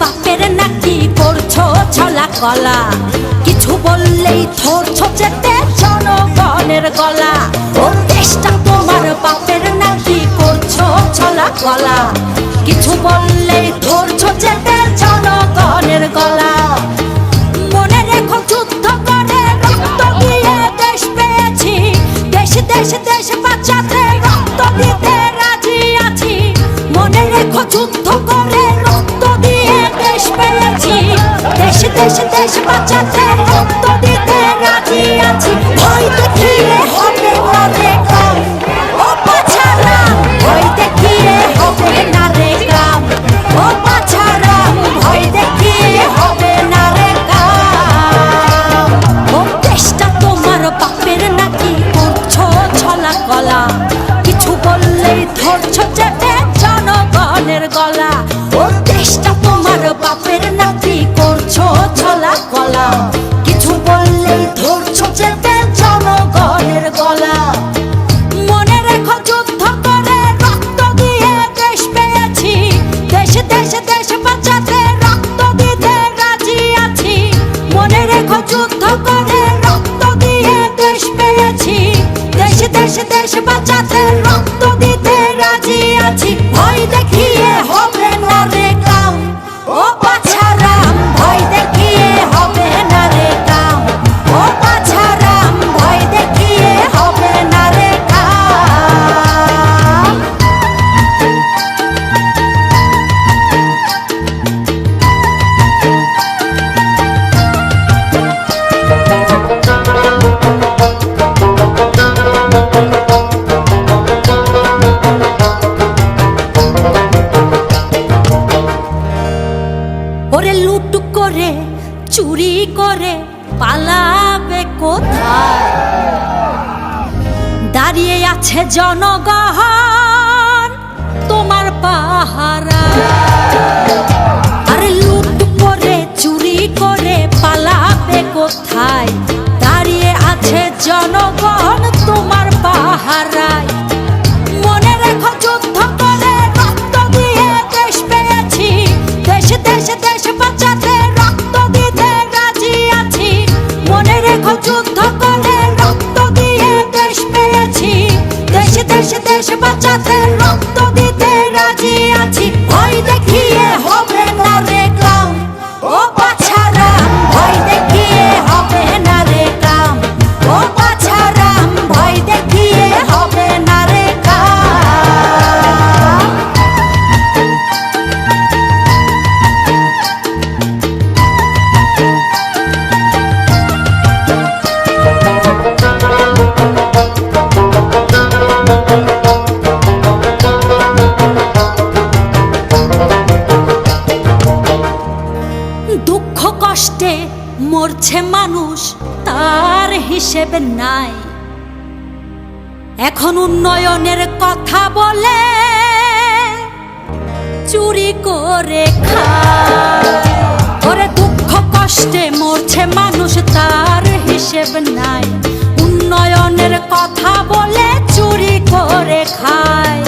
বাপের নাকি করছো ছলা কলা, কিছু বললেই ধরছো যেতে জনগণের গলা। ও দেশটা তোমার বাপের নাকি করছো ছলা কলা, কিছু বললেই ধরছো যেতে জনগণের গলা। মনে রেখো যুদ্ধ করে রক্ত দিয়ে দেশ পেয়েছি, দেশ দেশ দেশ বাঁচাতে রক্ত দিতে রাজি আছি। মনে রেখো যুদ্ধ করে রক্ত দিয়ে দেশ পেয়েছি, দেশ দেশ দেশ বাঁচাতে রক্ত দিতে রাজি আছি। ভয় দেখিয়ে হবে না রে কাম, ও বাছারাম ভয় দেখিয়ে হবে না রে কাম, ও বাছারাম ভয় দেখিয়ে হবে না রে কাম। ও দেশটা তোমার বাপের নাকি করছো ছলা কলা, কিছু বললেই ধরছো যেতে জনগণের গলা। ও দেশটা তোমার বাপের নাকি করছো ছলা কলা, কিছু বললেই ধরছো যেতে জনগণের গলা। মনে রেখো যুদ্ধ করে রক্ত দিয়ে দেশ পেয়েছি, দেশ দেশ দেশ বাঁচাতে রক্ত দিতে রাজি আছি। মনে রেখো যুদ্ধ করে রক্ত দিয়ে দেশ পেয়েছি, দেশ দেশ দেশ বাঁচাতে রক্ত দিতে রাজি আছি। ভয় দেখিয়ে হবে না রে কাম, ও বাছারাম ভয় দেখিয়ে হবে না রে কাম, ও বাছারাম ভয় দেখিয়ে হবে না রে কাম। ওরে লুট করে চুরি করে পালাবে কোথায়, দাঁড়িয়ে আছে জনগণ তোমার পাহারা। আরে লুট করে চুরি করে পালাবে কোথায়, দাঁড়িয়ে আছে জনগণ তোমার পাহারায়। মনে রেখো যুদ্ধ করে রক্ত দিয়ে দেশ পেয়েছি, দেশ দেশ দেশ বাঁচাতে রক্ত দিতে রাজি আছি। মনে রেখো যুদ্ধ করে রক্ত দিয়ে দেশ পেয়েছি, দেশ দেশ দেশ বাঁচাতে রক্ত দিতে রাজি আছি। ভয় দেখিয়ে হবে না রে কাম, ও বাছারাম ভয় দেখিয়ে হবে না রে কাম, ও বাছারাম ভয় দেখিয়ে হবে না রে কাম। দুঃখ কষ্টে মরছে মানুষ তার হিসেব নাই, এখন উন্নয়নের কথা বলে চুরি করে খায়। ওরে দুঃখ কষ্টে মরছে মানুষ তার হিসেব নাই, উন্নয়নের কথা বলে চুরি করে খায়।